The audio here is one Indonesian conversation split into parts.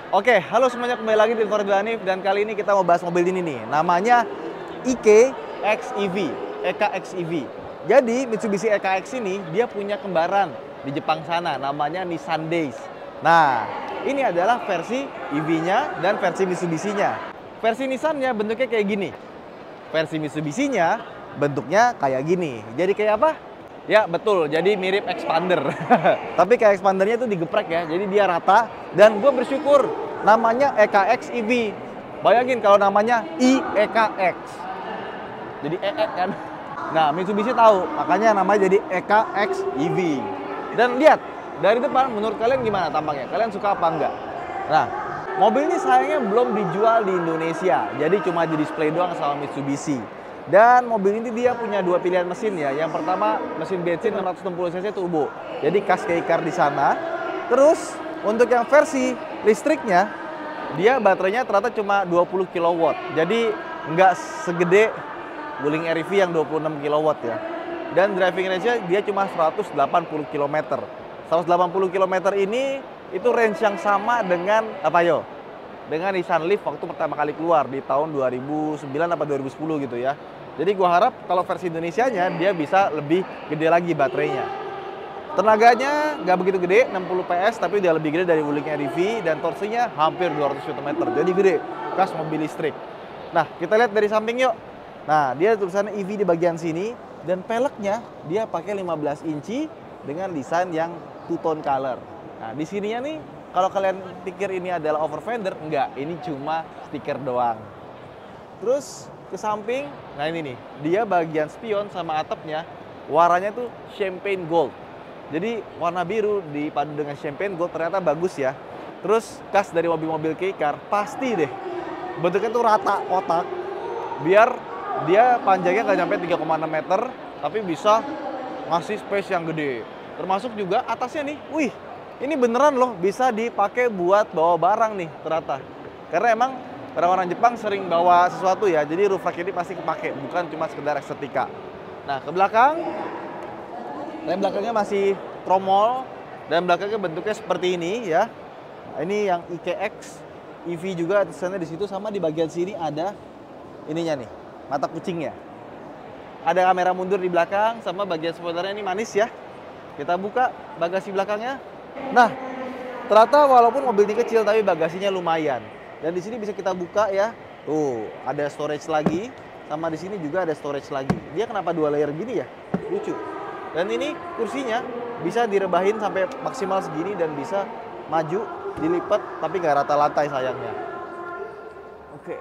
Oke, halo semuanya, kembali lagi di Informed Hanif dan kali ini kita mau bahas mobil ini nih. Namanya EKXEV, EKXEV. Jadi Mitsubishi EKX ini dia punya kembaran di Jepang sana, namanya Nissan Days. Nah, ini adalah versi EV-nya dan versi Mitsubishi-nya. Versi Nissan-nya bentuknya kayak gini. Versi Mitsubishi-nya bentuknya kayak gini. Jadi kayak apa? Ya betul, jadi mirip expander. Tapi kayak expandernya itu digeprek ya, jadi dia rata. Dan gue bersyukur namanya EKX EV. Bayangin kalau namanya iEKX. Jadi kan. Nah, Mitsubishi tahu, makanya namanya jadi EKX EV. Dan lihat, dari depan menurut kalian gimana tampaknya? Kalian suka apa enggak? Nah, mobil ini sayangnya belum dijual di Indonesia. Jadi cuma di display doang sama Mitsubishi. Dan mobil ini dia punya dua pilihan mesin ya. Yang pertama mesin bensin 660 cc turbo. Jadi kas keycar di sana. Terus untuk yang versi listriknya, dia baterainya ternyata cuma 20 kW. Jadi nggak segede Wuling REV yang 26 kW ya. Dan driving range-nya dia cuma 180 km. 180 km ini itu range yang sama dengan apa yo? Dengan Nissan Leaf waktu pertama kali keluar di tahun 2009 atau 2010 gitu ya. Jadi gua harap kalau versi Indonesianya dia bisa lebih gede lagi baterainya. Tenaganya nggak begitu gede, 60 PS, tapi udah lebih gede dari Wuling REV dan torsinya hampir 200 Nm. Jadi gede, khas mobil listrik. Nah, kita lihat dari samping yuk. Nah, dia tulisannya EV di bagian sini dan peleknya dia pakai 15 inci dengan desain yang two-tone color. Nah, di sininya nih kalau kalian pikir ini adalah over fender, enggak, ini cuma stiker doang. Terus ke samping, nah ini nih, dia bagian spion sama atapnya warnanya tuh champagne gold. Jadi warna biru dipadu dengan champagne gold ternyata bagus ya. Terus khas dari mobil-mobil keycar, pasti deh bentuknya tuh rata kotak. Biar dia panjangnya nggak sampai 3,6 meter, tapi bisa ngasih space yang gede. Termasuk juga atasnya nih, wih, ini beneran loh bisa dipakai buat bawa barang nih ternyata. Karena emang orang-orang Jepang sering bawa sesuatu ya, jadi roof rack ini pasti kepake, bukan cuma sekedar estetika. Nah, ke belakang, rem belakangnya masih tromol, dan belakangnya bentuknya seperti ini ya. Ini yang EKX EV juga tulisannya di situ, sama di bagian sini ada ininya nih, mata kucingnya. Ada kamera mundur di belakang, sama bagian spoilernya ini manis ya. Kita buka bagasi belakangnya. Nah, ternyata walaupun mobil ini kecil tapi bagasinya lumayan. Dan di sini bisa kita buka ya. Tuh, ada storage lagi, sama di sini juga ada storage lagi. Dia kenapa dua layer gini ya? Lucu. Dan ini kursinya bisa direbahin sampai maksimal segini dan bisa maju, dilipat tapi nggak rata lantai sayangnya. Oke.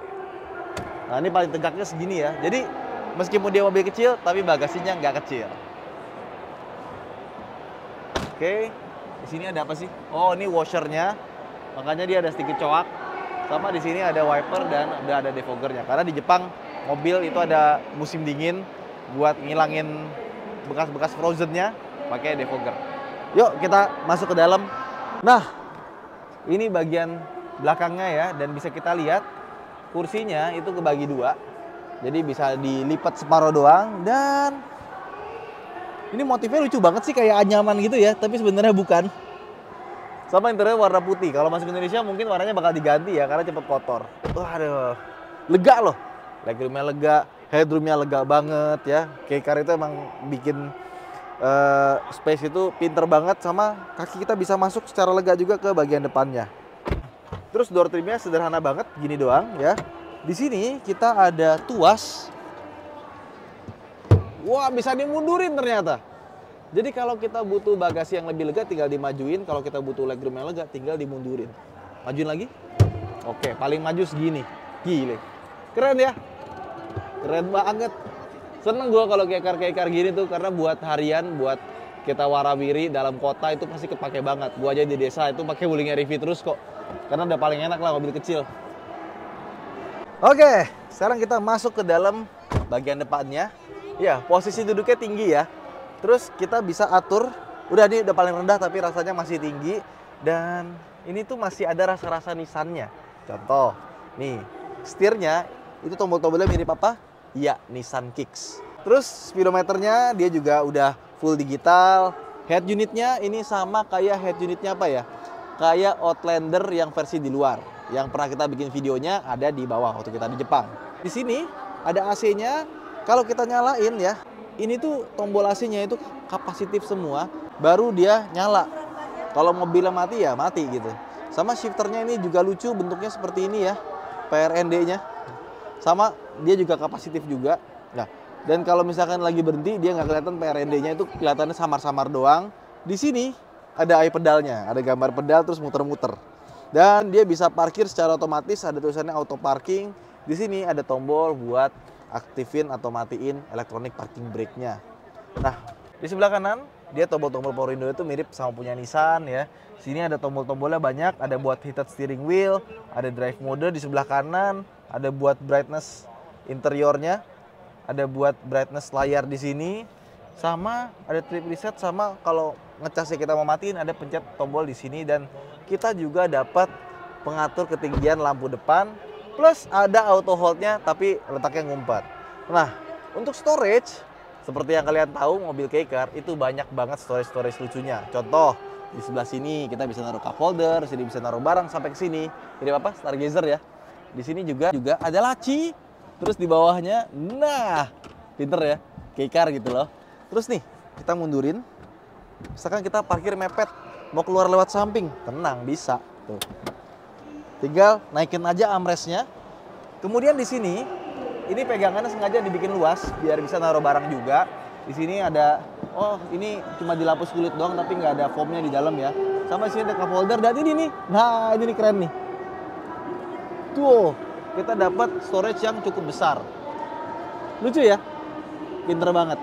Nah, ini paling tegaknya segini ya. Jadi meskipun dia mobil kecil tapi bagasinya nggak kecil. Oke. Di sini ada apa sih? Oh, ini washernya. Makanya dia ada sedikit coak. Sama di sini ada wiper dan udah ada defoggernya. Karena di Jepang mobil itu ada musim dingin buat ngilangin bekas-bekas frozennya pakai defogger. Yuk kita masuk ke dalam. Nah, ini bagian belakangnya ya, dan bisa kita lihat kursinya itu kebagi dua. Jadi bisa dilipat separuh doang, dan ini motifnya lucu banget sih, kayak anyaman gitu ya, tapi sebenarnya bukan. Sama interior warna putih. Kalau masuk Indonesia mungkin warnanya bakal diganti ya, karena cepet kotor. Waduh, lega loh. Legroomnya lega, headroomnya lega banget ya. Keycar itu emang bikin space itu pinter banget, sama kaki kita bisa masuk secara lega juga ke bagian depannya. Terus door trimnya sederhana banget, gini doang ya. Di sini kita ada tuas. Wah, bisa dimundurin ternyata. Jadi kalau kita butuh bagasi yang lebih lega tinggal dimajuin, kalau kita butuh legroom yang lega tinggal dimundurin. Majuin lagi. Oke, paling maju segini. Gile. Keren ya? Keren banget. Seneng gue kalau keycar gini tuh, karena buat harian, buat kita warawiri dalam kota itu pasti kepake banget. Gue aja di desa itu pakai Wuling REV terus kok. Karena udah paling enak lah mobil kecil. Oke, sekarang kita masuk ke dalam bagian depannya. Ya, posisi duduknya tinggi ya. Terus kita bisa atur, udah ini udah paling rendah tapi rasanya masih tinggi. Dan ini tuh masih ada rasa-rasa Nissan-nya. Contoh, nih, setirnya itu tombol-tombolnya mirip apa? Iya, Nissan Kicks. Terus speedometernya dia juga udah full digital. Head unitnya ini sama kayak head unitnya apa ya? kayak Outlander yang versi di luar. Yang pernah kita bikin videonya ada di bawah waktu kita di Jepang. Di sini ada AC-nya. Kalau kita nyalain ya, ini tuh tombol AC-nya itu kapasitif semua, baru dia nyala. Kalau mobilnya mati ya mati gitu. Sama shifternya ini juga lucu, bentuknya seperti ini ya, PRND-nya. Sama dia juga kapasitif juga. Nah, dan kalau misalkan lagi berhenti dia nggak kelihatan PRND-nya, itu kelihatannya samar-samar doang. Di sini ada pedalnya, ada gambar pedal terus muter-muter. Dan dia bisa parkir secara otomatis, ada tulisannya auto parking. Di sini ada tombol buat aktifin atau matiin electronic parking brake-nya. Nah, di sebelah kanan dia tombol-tombol power window itu mirip sama punya Nissan ya. Sini ada tombol-tombolnya banyak, ada buat heated steering wheel, ada drive mode di sebelah kanan, ada buat brightness interiornya, ada buat brightness layar di sini, sama ada trip reset, sama kalau ngecasnya kita mau matiin ada pencet tombol di sini, dan kita juga dapat pengatur ketinggian lampu depan, plus ada auto hold-nya tapi letaknya ngumpat. Nah, untuk storage seperti yang kalian tahu mobil K-Car itu banyak banget storage lucunya. Contoh di sebelah sini kita bisa naruh cup holder, sini bisa naruh barang sampai ke sini. Jadi apa? Stargazer ya. Di sini juga ada laci. Terus di bawahnya, nah, pinter ya, K-Car gitu loh. Terus nih, kita mundurin. Misalkan kita parkir mepet, mau keluar lewat samping, tenang, bisa. Tuh. Tinggal naikin aja armrestnya. Kemudian di sini, ini pegangannya sengaja dibikin luas, biar bisa naruh barang juga. Di sini ada, oh ini cuma dilapis kulit doang, tapi nggak ada foamnya di dalam ya. Sama di sini ada cup holder, dan ini nih, nah ini nih keren nih. Tuh, kita dapat storage yang cukup besar. Lucu ya? Pinter banget.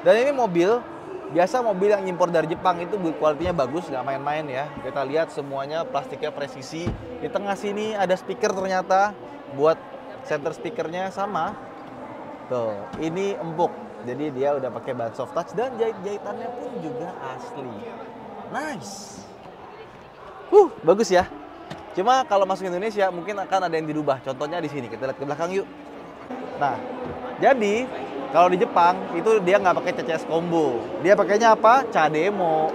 Dan ini mobil, biasa mobil yang impor dari Jepang itu build quality-nya bagus, nggak main-main ya. Kita lihat semuanya plastiknya presisi. Di tengah sini ada speaker ternyata, buat center speakernya sama. Tuh, ini empuk. Jadi dia udah pakai bahan soft touch dan jahit-jahitannya pun juga asli. Nice. Bagus ya. Cuma kalau masuk Indonesia mungkin akan ada yang dirubah. Contohnya di sini, kita lihat ke belakang yuk. Nah, jadi kalau di Jepang itu dia nggak pakai CCS combo. Dia pakainya apa? CHAdeMO.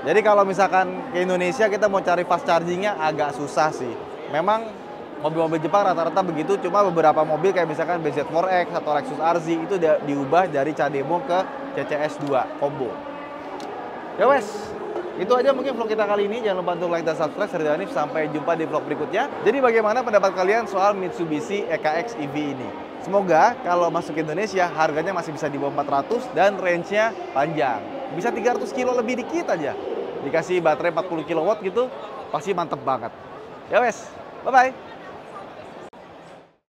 Jadi kalau misalkan ke Indonesia kita mau cari fast chargingnya agak susah sih. Memang mobil-mobil Jepang rata-rata begitu, cuma beberapa mobil kayak misalkan BZ4X atau Lexus RZ itu diubah dari CHAdeMO ke CCS2 combo. Ya wes, itu aja mungkin vlog kita kali ini. Jangan lupa untuk like dan subscribe. Saya Hanif, sampai jumpa di vlog berikutnya. Jadi bagaimana pendapat kalian soal Mitsubishi EKX EV ini? Semoga kalau masuk ke Indonesia harganya masih bisa di bawah 400 dan range-nya panjang. Bisa 300 kilo lebih dikit aja. Dikasih baterai 40 kW gitu, pasti mantep banget. Ya wes, bye-bye.